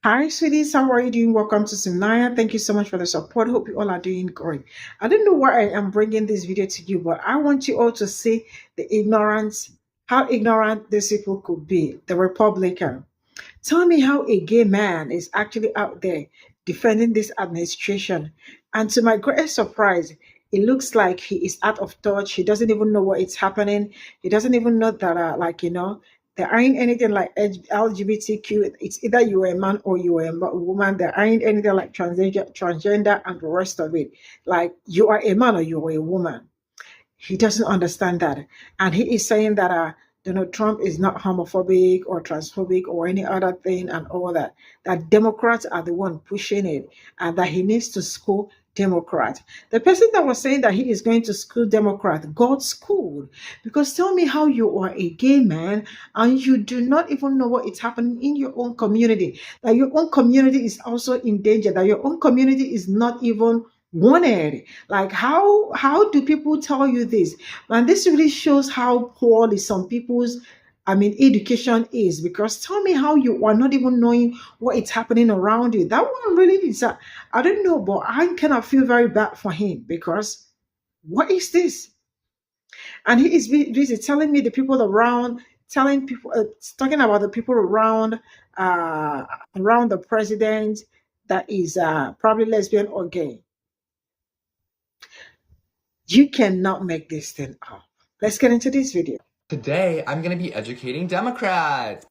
Hi, sweeties. How are you doing? Welcome to Simnaya. Thank you so much for the support. Hope you all are doing great. I don't know why I am bringing this video to you, but I want you all to see the ignorance, how ignorant these people could be. The Republican. Tell me how a gay man is actually out there defending this administration. And to my greatest surprise, it looks like he is out of touch. He doesn't even know what is happening. He doesn't even know that, there ain't anything like LGBTQ. It's either you are a man or you are a woman. There ain't anything like transgender and the rest of it. Like you are a man or you are a woman. He doesn't understand that. And he is saying that Donald Trump is not homophobic or transphobic or any other thing and all that. That Democrats are the one pushing it and that he needs to school Democrat. The person that was saying that he is going to school Democrat got schooled. Because tell me how you are a gay man and you do not even know what is happening in your own community. That your own community is also in danger. That your own community is not even wanted. Like how do people tell you this? And this really shows how poorly some people's education is, because tell me how you are not even knowing what is happening around you. That one really is I don't know, but I cannot feel very bad for him, because what is this? And he is busy telling me the people around, telling people, talking about the people around the president that is probably lesbian or gay. You cannot make this thing up. Let's get into this video. Today, I'm going to be educating Democrats.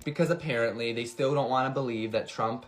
Because apparently they still don't want to believe that Trump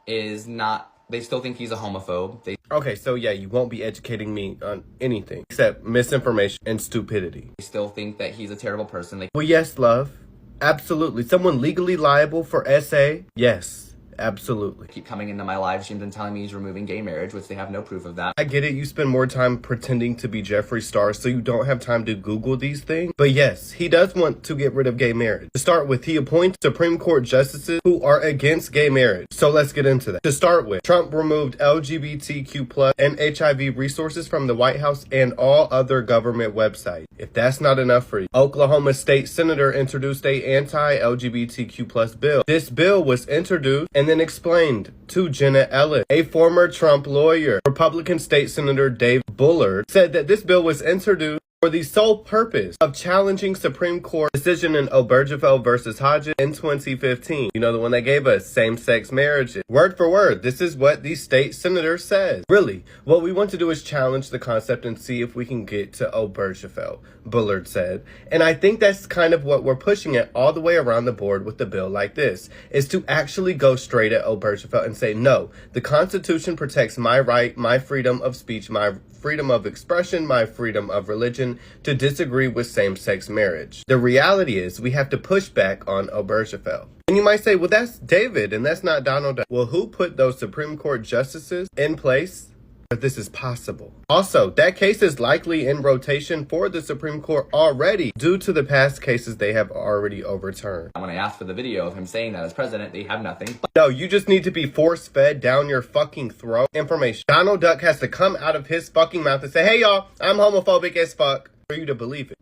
is not, they still think he's a homophobe. Okay, so yeah, you won't be educating me on anything except misinformation and stupidity. They still think that he's a terrible person. Well, yes, love. Absolutely. Someone legally liable for SA? Yes. Absolutely. Keep coming into my live streams and telling me he's removing gay marriage, which they have no proof of that. I get it. You spend more time pretending to be Jeffree Star, so you don't have time to Google these things. But yes, he does want to get rid of gay marriage. To start with, he appoints Supreme Court justices who are against gay marriage. So let's get into that. To start with, Trump removed LGBTQ+ and HIV resources from the White House and all other government websites. If that's not enough for you, Oklahoma State Senator introduced a anti-LGBTQ+ bill. This bill was introduced and then explained to Jenna Ellis, a former Trump lawyer. Republican State Senator Dave Bullard said that this bill was introduced for the sole purpose of challenging Supreme Court decision in Obergefell versus Hodges in 2015. You know, the one that gave us same-sex marriages. Word for word, this is what the state senator says. Really, what we want to do is challenge the concept and see if we can get to Obergefell, Bullard said. And I think that's kind of what we're pushing at all the way around the board with the bill like this, is to actually go straight at Obergefell and say, no, the Constitution protects my right, my freedom of speech, my freedom of expression, my freedom of religion, to disagree with same-sex marriage. The reality is we have to push back on Obergefell. And you might say, well, that's David and that's not Donald Duck. Well, who put those Supreme Court justices in place? This is possible. Also, that case is likely in rotation for the Supreme Court already due to the past cases they have already overturned. When I asked for the video of him saying that as president, they have nothing. No, you just need to be force-fed down your fucking throat information. Donald Duck has to come out of his fucking mouth and say, hey y'all, I'm homophobic as fuck, for you to believe it.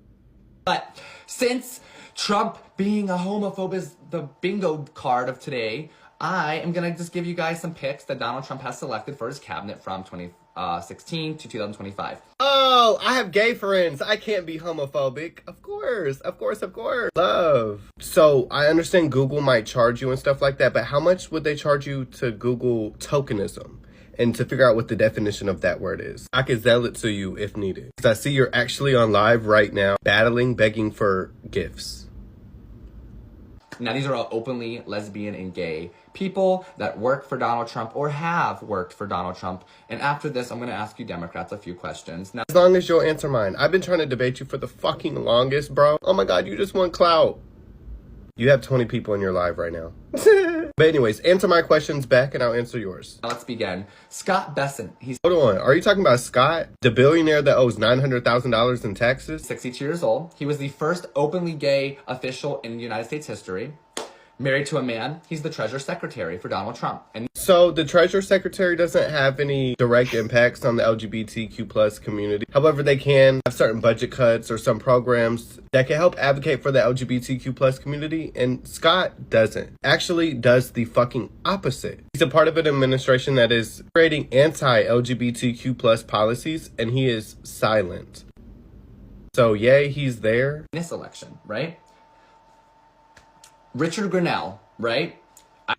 But since Trump being a homophobe is the bingo card of today, I am going to just give you guys some picks that Donald Trump has selected for his cabinet from 2016 to 2025. Oh, I have gay friends. I can't be homophobic. Of course. Love. So I understand Google might charge you and stuff like that, but how much would they charge you to Google tokenism? And to figure out what the definition of that word is. I could sell it to you if needed. Because I see you're actually on live right now, begging for gifts. Now, these are all openly lesbian and gay people that work for Donald Trump or have worked for Donald Trump. And after this, I'm going to ask you Democrats a few questions. Now, as long as you'll answer mine. I've been trying to debate you for the fucking longest, bro. Oh my God, you just want clout. You have 20 people in your live right now. But anyways, answer my questions back and I'll answer yours. Let's begin. Scott Besson. Hold on. Are you talking about Scott, the billionaire that owes $900,000 in taxes? 62 years old. He was the first openly gay official in United States history. Married to a man. He's the Treasury Secretary for Donald Trump. And So the Treasury Secretary doesn't have any direct impacts on the LGBTQ plus community. However, they can have certain budget cuts or some programs that can help advocate for the LGBTQ plus community. And Scott doesn't. Actually does the fucking opposite. He's a part of an administration that is creating anti-LGBTQ plus policies, and he is silent. So yay, he's there. This election, right? Richard Grinnell, right?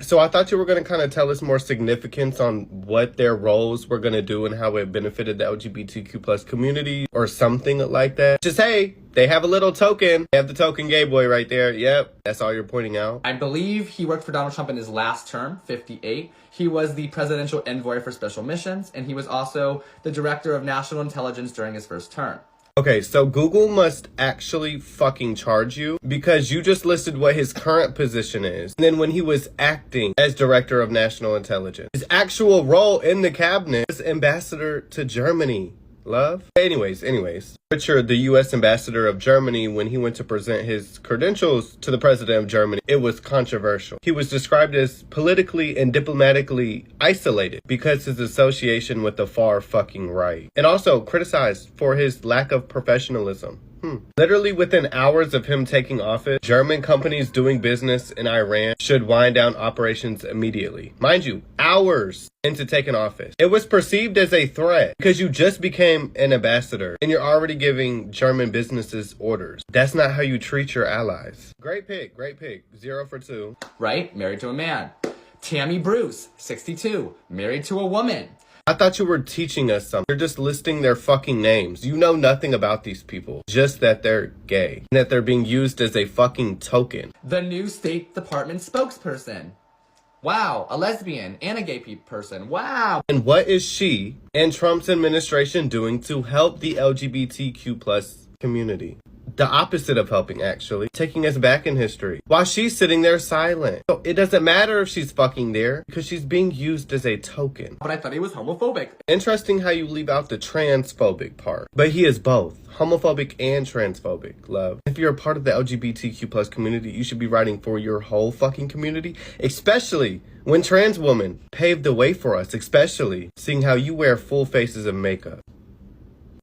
So I thought you were going to kind of tell us more significance on what their roles were going to do and how it benefited the LGBTQ plus community or something like that. Just, hey, they have a little token. They have the token gay boy right there. Yep, that's all you're pointing out. I believe he worked for Donald Trump in his last term, 58. He was the presidential envoy for special missions, and he was also the director of national intelligence during his first term. Okay, so Google must actually fucking charge you because you just listed what his current position is. And then when he was acting as Director of National Intelligence, his actual role in the cabinet was Ambassador to Germany. Love? Anyways. Richard, the U.S. ambassador of Germany, when he went to present his credentials to the president of Germany, it was controversial. He was described as politically and diplomatically isolated because his association with the far fucking right. And also criticized for his lack of professionalism. Literally within hours of him taking office, German companies doing business in Iran should wind down operations immediately. Mind you, hours into taking office. It was perceived as a threat because you just became an ambassador and you're already giving German businesses orders. That's not how you treat your allies. Great pick. 0 for 2. Right? Married to a man. Tammy Bruce, 62. Married to a woman. I thought you were teaching us something. You're just listing their fucking names. You know nothing about these people. Just that they're gay. And that they're being used as a fucking token. The new State Department spokesperson. Wow, a lesbian and a gay person. Wow. And what is she and Trump's administration doing to help the LGBTQ plus community? The opposite of helping, actually. Taking us back in history. While she's sitting there silent. So it doesn't matter if she's fucking there because she's being used as a token. But I thought he was homophobic. Interesting how you leave out the transphobic part. But he is both. Homophobic and transphobic, love. If you're a part of the LGBTQ plus community, you should be writing for your whole fucking community. Especially when trans women paved the way for us. Especially seeing how you wear full faces of makeup.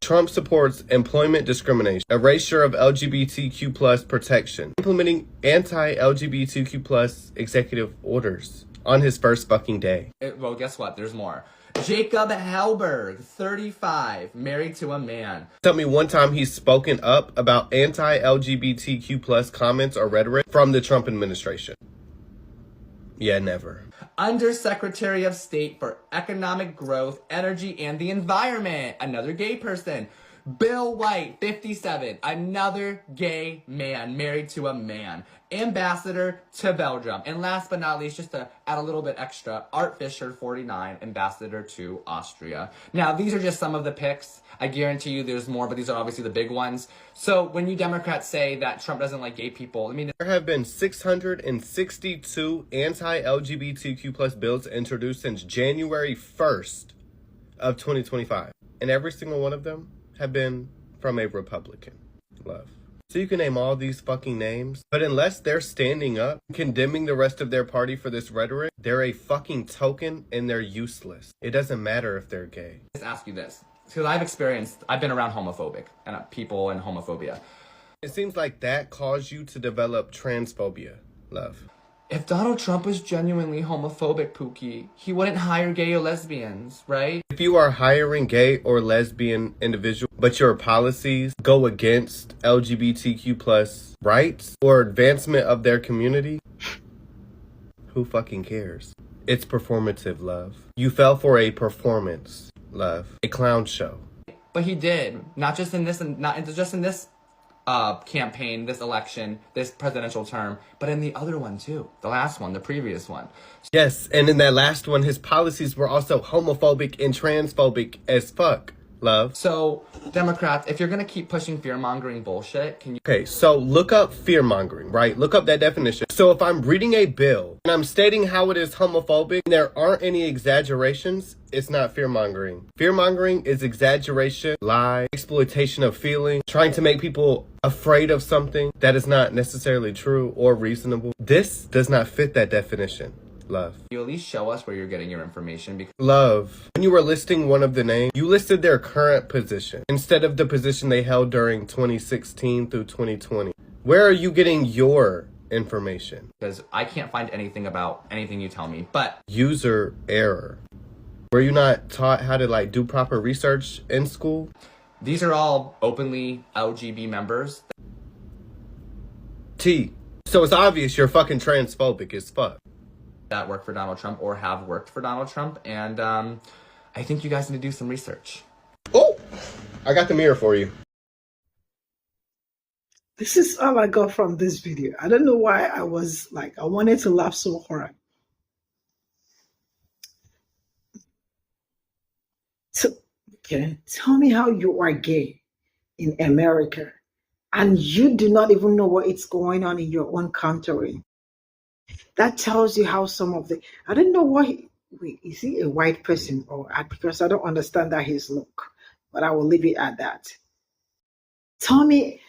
Trump supports employment discrimination, erasure of LGBTQ plus protection, implementing anti-LGBTQ plus executive orders on his first fucking day. Well, guess what? There's more. Jacob Halberg, 35, married to a man. Tell me one time he's spoken up about anti-LGBTQ plus comments or rhetoric from the Trump administration. Yeah, never. Undersecretary of State for Economic Growth, Energy, and the Environment. Another gay person. Bill White, 57. Another gay man married to a man. Ambassador to Belgium. And last but not least, just to add a little bit extra, Art Fisher, 49, ambassador to Austria. Now, these are just some of the picks. I guarantee you there's more, but these are obviously the big ones. So when you Democrats say that Trump doesn't like gay people, I mean... There have been 662 anti-LGBTQ plus bills introduced since January 1st of 2025. And every single one of them have been from a Republican. Love. So you can name all these fucking names, but unless they're standing up, condemning the rest of their party for this rhetoric, they're a fucking token and they're useless. It doesn't matter if they're gay. Let's ask you this, because I've been around homophobic and people and homophobia. It seems like that caused you to develop transphobia, love. If Donald Trump was genuinely homophobic, Pookie, he wouldn't hire gay or lesbians, right? If you are hiring gay or lesbian individuals, but your policies go against LGBTQ plus rights or advancement of their community, who fucking cares? It's performative, love. You fell for a performance, love. A clown show. But he did. Not just in this, and not just in this campaign, this election, this presidential term, but in the other one too. The last one, the previous one. Yes, and in that last one, his policies were also homophobic and transphobic as fuck, love. So, Democrats, if you're gonna keep pushing fear-mongering bullshit, can you... Okay, so look up fear-mongering, right? Look up that definition. So if I'm reading a bill and I'm stating how it is homophobic and there aren't any exaggerations, it's not fear-mongering. Fear-mongering is exaggeration, lie, exploitation of feeling, trying to make people afraid of something that is not necessarily true or reasonable. This does not fit that definition. Love. You at least show us where you're getting your information, because Love. When you were listing one of the names, you listed their current position instead of the position they held during 2016 through 2020. Where are you getting your information? I can't find anything about anything you tell me. But User error. Were you not taught how to like do proper research in school? these are all openly LGB members T. So it's obvious you're fucking transphobic as fuck. that work for Donald Trump or have worked for Donald Trump, and I think you guys need to do some research. Oh, I got the mirror for you. This is all I got from this video. I don't know why I wanted to laugh so hard. So, okay, tell me how you are gay in America and you do not even know what is going on in your own country. That tells you how some of the, I don't know why, wait, is he a white person because I don't understand that his look, but I will leave it at that. Tell me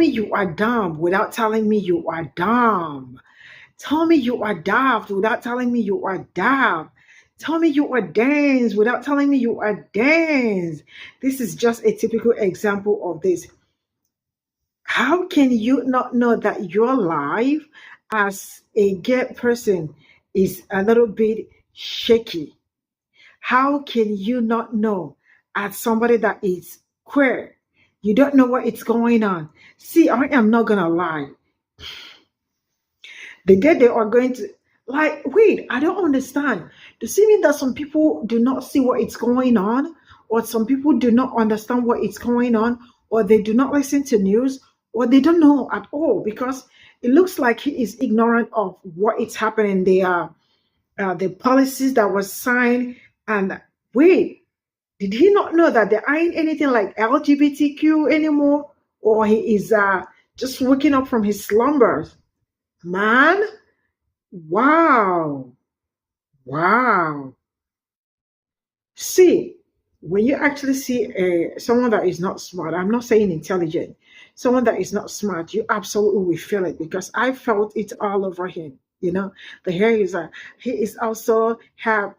you are dumb without telling me you are dumb. Tell me you are daft without telling me you are daft. Tell me you are dense without telling me you are dense. This is just a typical example of this. How can you not know that your life as a gay person is a little bit shaky? How can you not know as somebody that is queer? You don't know what is going on. See, I am not going to lie. The day they are going to, like, wait, I don't understand. Does it mean that some people do not see what is going on? Or some people do not understand what is going on? Or they do not listen to news? Or they don't know at all? Because it looks like he is ignorant of what is happening. The policies that was signed. And wait, did he not know that there ain't anything like LGBTQ anymore? Or he is just waking up from his slumbers? Man, wow. See, when you actually see someone that is not smart, I'm not saying intelligent, someone that is not smart, you absolutely will feel it because I felt it all over him. You know, the hair is he also have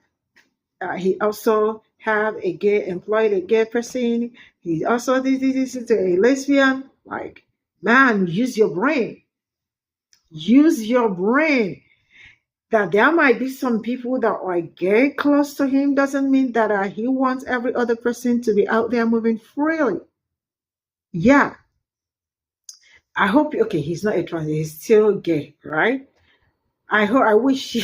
a gay employed, a gay person. He also this is a lesbian. Like, man, use your brain. Use your brain. That there might be some people that are gay close to him doesn't mean that he wants every other person to be out there moving freely. Yeah, I hope, okay, he's not a trans, he's still gay, right? I wish he,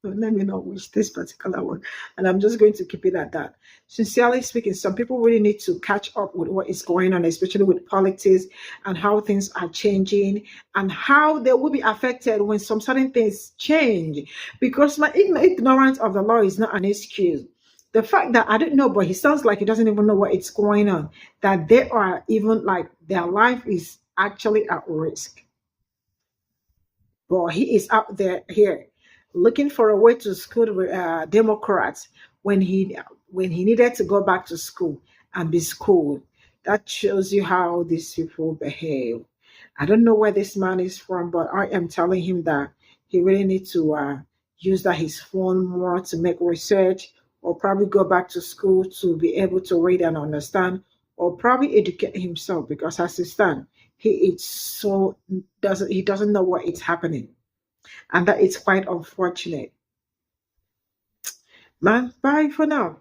let me not wish this particular one. And I'm just going to keep it at that. Sincerely speaking, some people really need to catch up with what is going on, especially with politics and how things are changing and how they will be affected when some certain things change. Because my ignorance of the law is not an excuse. The fact that I don't know, but he sounds like he doesn't even know what is going on, that they are even like their life is actually at risk. But he is out there here looking for a way to school with Democrats when he needed to go back to school and be schooled. That shows you how these people behave. I don't know where this man is from, but I am telling him that he really needs to use that his phone more to make research, or probably go back to school to be able to read and understand, or probably educate himself because as he stands, he doesn't know what is happening, and that it's quite unfortunate. Man, bye for now.